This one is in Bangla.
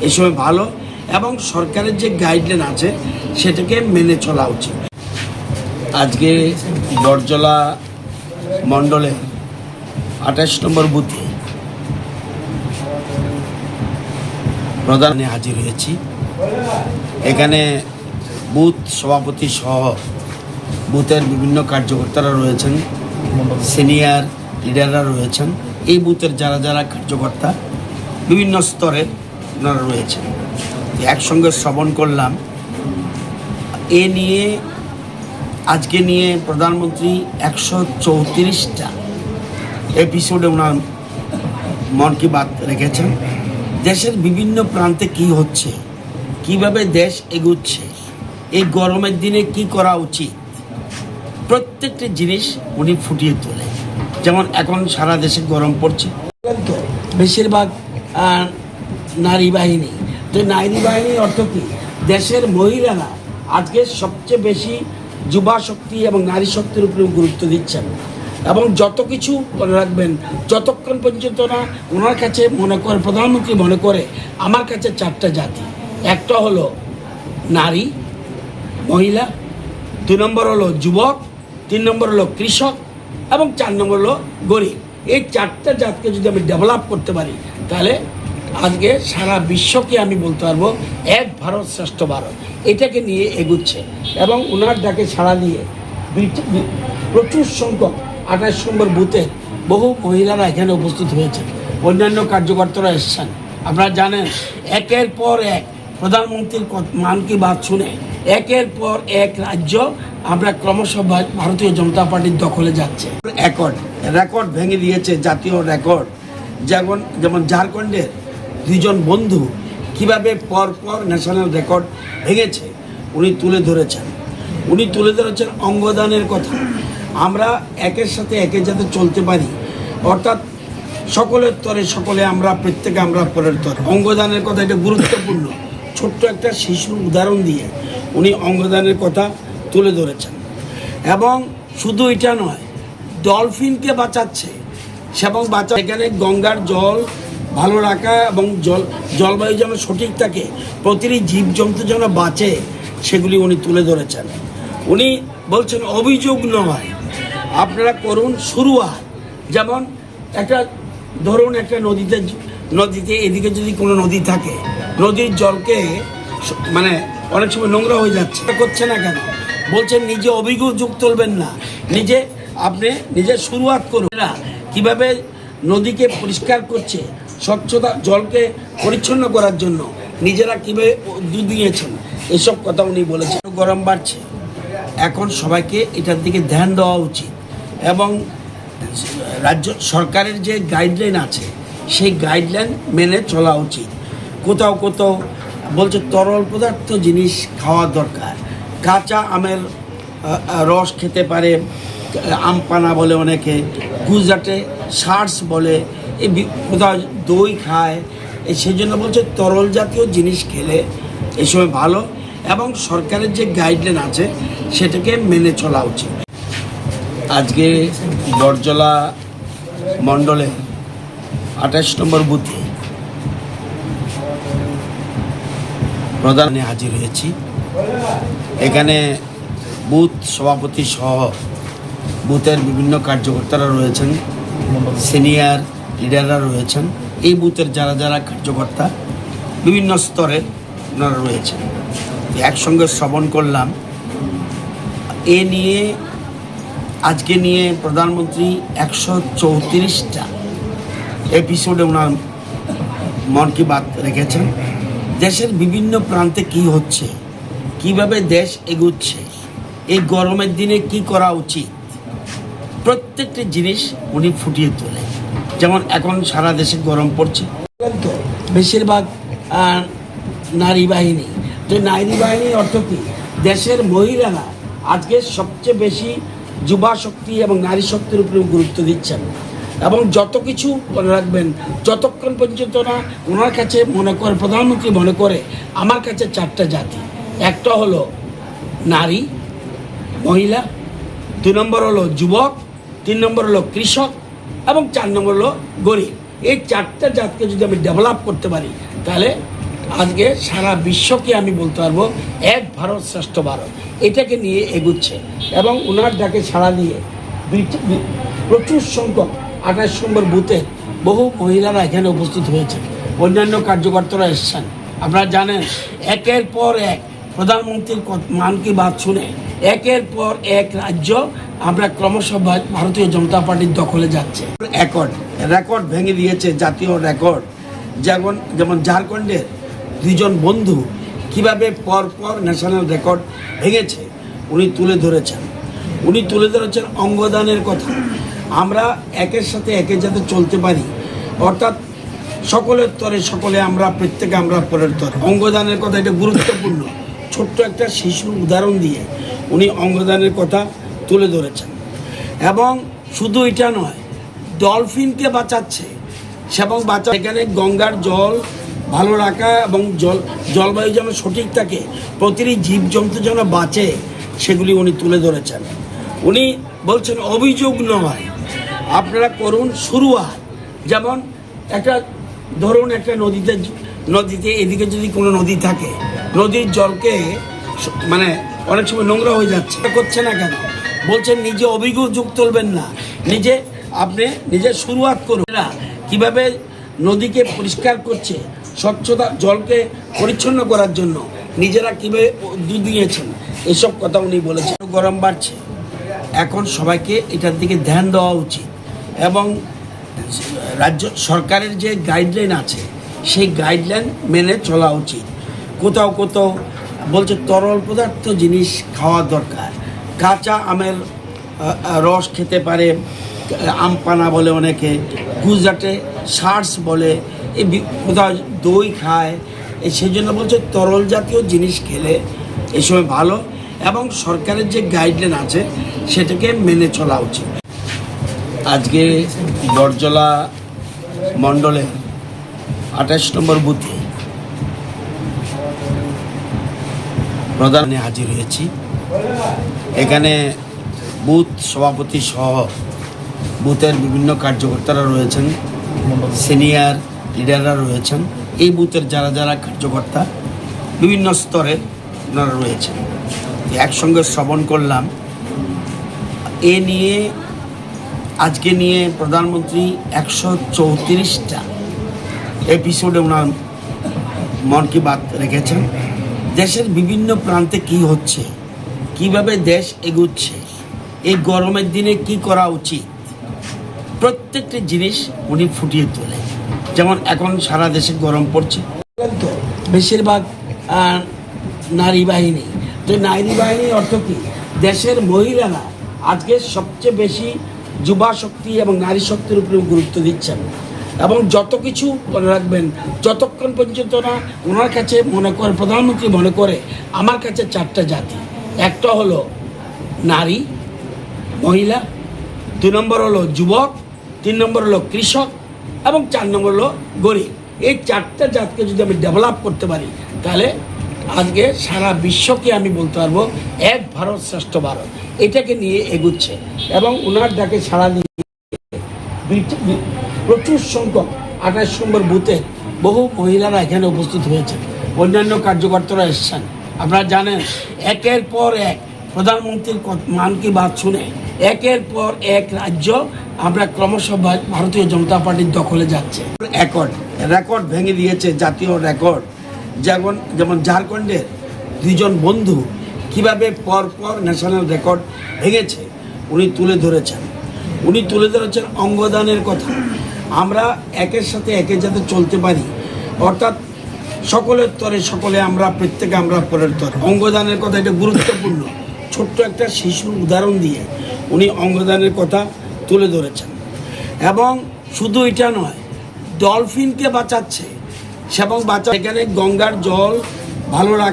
এই সময় ভালো এবং সরকারের যে গাইডলাইন আছে সেটাকে মেনে চলা উচিত। আজকে বরজলা মণ্ডলে 28 নম্বর বুথে প্রধানে হাজির হয়েছি। এখানে বুথ সভাপতি সহ বুথের বিভিন্ন কার্যকর্তারা রয়েছেন, সিনিয়র লিডাররা রয়েছেন। এই বুথের যারা যারা কার্যকর্তা বিভিন্ন স্তরের ওনারা রয়েছেন, একসঙ্গে শ্রবণ করলাম। এ নিয়ে আজকে নিয়ে প্রধানমন্ত্রী 134টা এপিসোডে ওনার মন কি বাত রেখেছেন। দেশের বিভিন্ন প্রান্তে কি হচ্ছে, কিভাবে দেশ এগুচ্ছে, এই গরমের দিনে কি করা উচিত, প্রত্যেকটি জিনিস উনি ফুটিয়ে তোলে। যেমন এখন সারা দেশে গরম পড়ছে, তো বেশিরভাগ নারী বাহিনী। তো নারী বাহিনীর অর্থ কি? দেশের মহিলারা আজকে সবচেয়ে বেশি যুবা শক্তি এবং নারী শক্তির উপরে গুরুত্ব দিচ্ছেন। এবং যত কিছু মনে রাখবেন, যতক্ষণ পর্যন্ত না ওনার কাছে মনে করে, প্রধানমন্ত্রী মনে করে আমার কাছে 4টা জাতি, একটা হলো নারী মহিলা, 2 নম্বর হলো যুবক, 3 নম্বর হলো কৃষক এবং 4 নম্বর হলো গরিব। এই 4টা জাতকে যদি আমি ডেভেলপ করতে পারি তাহলে আজকে সারা বিশ্বকে আমি বলতে পারবো এক ভারত শ্রেষ্ঠ ভারত, এটাকে নিয়ে এগুচ্ছে। এবং ওনার ডাকে সাড়া দিয়ে প্রচুর সংখ্যক 28 নম্বর বুথে বহু মহিলারা এখানে উপস্থিত হয়েছে, অন্যান্য কার্যকর্তারা এসছেন। আপনারা জানেন একের পর এক প্রধানমন্ত্রীর মান কি বাত শুনে একের পর এক রাজ্য আমরা ক্রমশ ভারতীয় জনতা পার্টির দখলে যাচ্ছে। রেকর্ড ভেঙে দিয়েছে, জাতীয় রেকর্ড। যেমন ঝাড়খণ্ডের 2 জন বন্ধু কিভাবে পর ন্যাশনাল রেকর্ড ভেঙেছে উনি তুলে ধরেছেন। অঙ্গদানের কথা। আমরা একের সাথে একে যাতে চলতে পারি, অর্থাৎ সকলের তরে সকলে, আমরা প্রত্যেকে আমরা পরের তরে। অঙ্গদানের কথা এটা গুরুত্বপূর্ণ। ছোট্ট একটা শিশুর উদাহরণ দিয়ে উনি অঙ্গদানের কথা তুলে ধরেছেন। এবং শুধু এটা নয়, ডলফিনকে বাঁচাচ্ছে এবং এখানে গঙ্গার জল ভালো রাখা এবং জলবায়ু যেন সঠিক থাকে, প্রতিটি জীবজন্তু যেন বাঁচে, সেগুলি উনি তুলে ধরেছেন। উনি বলছেন অভিযোগ নয়, আপনারা করুন শুরুয়াত। যেমন ধরুন একটা নদীতে এদিকে যদি কোনো নদী থাকে, নদীর জলকে মানে অনেক সময় নোংরা হয়ে যাচ্ছে, করছে না কেন? বলছেন নিজে অভিযোগ তুলবেন না, নিজে শুরুয়াত করুন। কিভাবে নদীকে পরিষ্কার করছে, স্বচ্ছতা, জলকে পরিচ্ছন্ন করার জন্য নিজেরা কীভাবে উদ্যোগ নিয়েছেন, এসব কথা উনি বলেছেন। গরম বাড়ছে, এখন সবাইকে এটার দিকে ধ্যান দেওয়া উচিত এবং রাজ্য সরকারের যে গাইডলাইন আছে সেই গাইডলাইন মেনে চলা উচিত। কোথাও বলছে তরল পদার্থ জিনিস খাওয়া দরকার। কাঁচা আমের রস খেতে পারে, আমপানা বলে অনেকে, গুজরাটে শার্টস বলে, এই কোথাও দই খায়। সেই জন্য বলছে তরল জাতীয় জিনিস খেলে এই সময় ভালো এবং সরকারের যে গাইডলাইন আছে সেটাকে মেনে চলা উচিত। আজকে বরজলা মণ্ডলে 28 নম্বর বুথে প্রধানে হাজির হয়েছি। এখানে বুথ সভাপতি সহ বুথের বিভিন্ন কার্যকর্তারা রয়েছেন, সিনিয়র লিডাররা রয়েছেন। এই বুথের যারা যারা কার্যকর্তা বিভিন্ন স্তরের ওনারা রয়েছেন, একসঙ্গে শ্রবণ করলাম। এ নিয়ে আজকে নিয়ে প্রধানমন্ত্রী 134টা এপিসোডে ওনার মন কি বাত রেখেছেন। দেশের বিভিন্ন প্রান্তে কি হচ্ছে, কিভাবে দেশ এগুচ্ছে, এই গরমের দিনে কি করা উচিত, প্রত্যেকটি জিনিস উনি ফুটিয়ে তোলে। যেমন এখন সারা দেশে গরম পড়ছে, তো বেশিরভাগ নারী বাহিনী। তো নারী বাহিনীর অর্থ কি? দেশের মহিলারা আজকে সবচেয়ে বেশি যুবা শক্তি এবং নারী শক্তির উপরে গুরুত্ব দিচ্ছেন। এবং যত কিছু মনে রাখবেন, যতক্ষণ পর্যন্ত না ওনার কাছে মনে করে, প্রধানমন্ত্রী মনে করে আমার কাছে 4টা জাতি, একটা হলো নারী মহিলা, 2 নম্বর হলো যুবক, 3 নম্বর হলো কৃষক এবং 4 নম্বর হলো গরিব। এই 4টা জাতকে যদি আমি ডেভেলপ করতে পারি তাহলে আজকে সারা বিশ্বকে আমি বলতে পারবো এক ভারত শ্রেষ্ঠ ভারত এটাকে নিয়ে এগুচ্ছে এবং ওনার ডাকে সাড়া দিয়ে প্রচুর সংখ্যক 28 নম্বর বুথে বহু মহিলারা এখানে উপস্থিত হয়েছে, অন্যান্য কার্যকর্তারা এসছেন। আপনারা জানেন একের পর এক প্রধানমন্ত্রীর মান কি বাত শুনে একের পর এক রাজ্য আমরা ক্রমশ ভারতীয় জনতা পার্টির দখলে যাচ্ছে। রেকর্ড ভেঙে দিয়েছে, জাতীয় রেকর্ড। যেমন ঝাড়খণ্ডের দুইজন বন্ধু কিভাবে পর ন্যাশনাল রেকর্ড ভেঙেছে উনি তুলে ধরেছেন অঙ্গদানের কথা। আমরা একের সাথে একে যাতে চলতে পারি, অর্থাৎ সকলের তরে সকলে আমরা, প্রত্যেকে আমরা পরের তরে। অঙ্গদানের কথা এটা গুরুত্বপূর্ণ। ছোট্ট একটা শিশুর উদাহরণ দিয়ে উনি অঙ্গদানের কথা তুলে ধরেছেন। এবং শুধু এটা নয়, ডলফিনকে বাঁচাচ্ছে এবং এখানে গঙ্গার জল ভালো রাখা এবং জলবায়ু যেন সঠিক থাকে, প্রতিটি জীবজন্তু যেন বাঁচে, সেগুলি উনি তুলে ধরেছেন। উনি বলছেন অভিযোগ নয়, আপনারা করুন শুরুয়াত। যেমন ধরুন একটা নদীতে এদিকে যদি কোনো নদী থাকে, নদীর জলকে মানে অনেক সময় নোংরা হয়ে যাচ্ছে, করছে না কেন? বলছেন নিজে অভিযোগ তুলবেন না, নিজে শুরুয়াত করুন। কিভাবে নদীকে পরিষ্কার করছে, স্বচ্ছতা জলকে পরিচ্ছন্ন করার জন্য নিজেরা কীভাবে উদ্যোগ নিয়েছেন, এসব কথা উনি বলেছেন। গরম বাড়ছে, এখন সবাইকে এটার দিকে ধ্যান দেওয়া উচিত এবং রাজ্য সরকারের যে গাইডলাইন আছে সেই গাইডলাইন মেনে চলা উচিত। কোথাও বলছে তরল পদার্থ জিনিস খাওয়া দরকার। কাঁচা আমের রস খেতে পারে, আম পানা বলে অনেকে, গুজরাটে শার্টস বলে, কোথাও দই খায়, সেই জন্য বলছে তরল জাতীয় জিনিস খেলে এই সময় ভালো এবং সরকারের যে গাইডলাইন আছে সেটাকে মেনে চলা উচিত। আজকে বরজলা মণ্ডলে 28 নম্বর বুথে প্রধানে হাজির হয়েছি। এখানে বুথ সভাপতি সহ বুথের বিভিন্ন কার্যকর্তারা রয়েছেন, সিনিয়র লিডাররা রয়েছেন। এই বুথের যারা কার্যকর্তা বিভিন্ন স্তরের ওনারা রয়েছেন, একসঙ্গে শ্রবণ করলাম। আজকে নিয়ে প্রধানমন্ত্রী 134টা এপিসোডে ওনার মন কি বাত রেখেছেন। দেশের বিভিন্ন প্রান্তে কি হচ্ছে, কিভাবে দেশ এগুচ্ছে, এই গরমের দিনে কি করা উচিত, প্রত্যেকটি জিনিস উনি ফুটিয়ে তোলে। যেমন এখন সারা দেশে গরম পড়ছে, বেশিরভাগ নারী বাহিনী। তো নারী বাহিনীর অর্থ কি? দেশের মহিলারা আজকে সবচেয়ে বেশি যুবা শক্তি এবং নারী শক্তির উপরে গুরুত্ব দিচ্ছেন। এবং যত কিছু মনে রাখবেন, যতক্ষণ পর্যন্ত না ওনার কাছে প্রধানমন্ত্রী মনে করে আমার কাছে 4টা জাতি, একটা হলো নারী মহিলা, 2 নম্বর হলো যুবক, 3 নম্বর হলো কৃষক এবং 4 নম্বর হলো গরিব। এই 4টা জাতকে যদি আমি ডেভেলপ করতে পারি, তাহলে আজকে সারা বিশ্বকে আমি বলতে পারবো এক ভারত শ্রেষ্ঠ ভারত এটাকে নিয়ে এগুচ্ছে এবং ওনার ডাকে সাড়া দিয়ে প্রচুর সংখ্যক 28 নম্বর বুথে বহু মহিলারা এখানে উপস্থিত হয়েছে, অন্যান্য কার্যকর্তারা এসছেন। আপনারা জানেন একের পর এক প্রধানমন্ত্রীর মান কি বাত শুনে একের পর এক রাজ্য আমরা ক্রমশ ভারতীয় জনতা পার্টির দখলে যাচ্ছে। রেকর্ড ভেঙে দিয়েছে, জাতীয় রেকর্ড। যেমন ঝাড়খণ্ডের দুইজন বন্ধু কিভাবে পর ন্যাশনাল রেকর্ড ভেঙেছে উনি তুলে ধরেছেন অঙ্গদানের কথা। আমরা একের সাথে একে যাতে চলতে পারি, অর্থাৎ সকলের তরে সকলে আমরা, প্রত্যেকে আমরা পরের তরে। অঙ্গদানের কথা এটা গুরুত্বপূর্ণ। ছোট্ট একটা শিশুর উদাহরণ দিয়ে উনি অঙ্গদানের কথা তুলে ধরেছেন। এবং শুধু এটা নয়, ডলফিনকে বাঁচাচ্ছে এবং এখানে গঙ্গার জল ভালো রাখা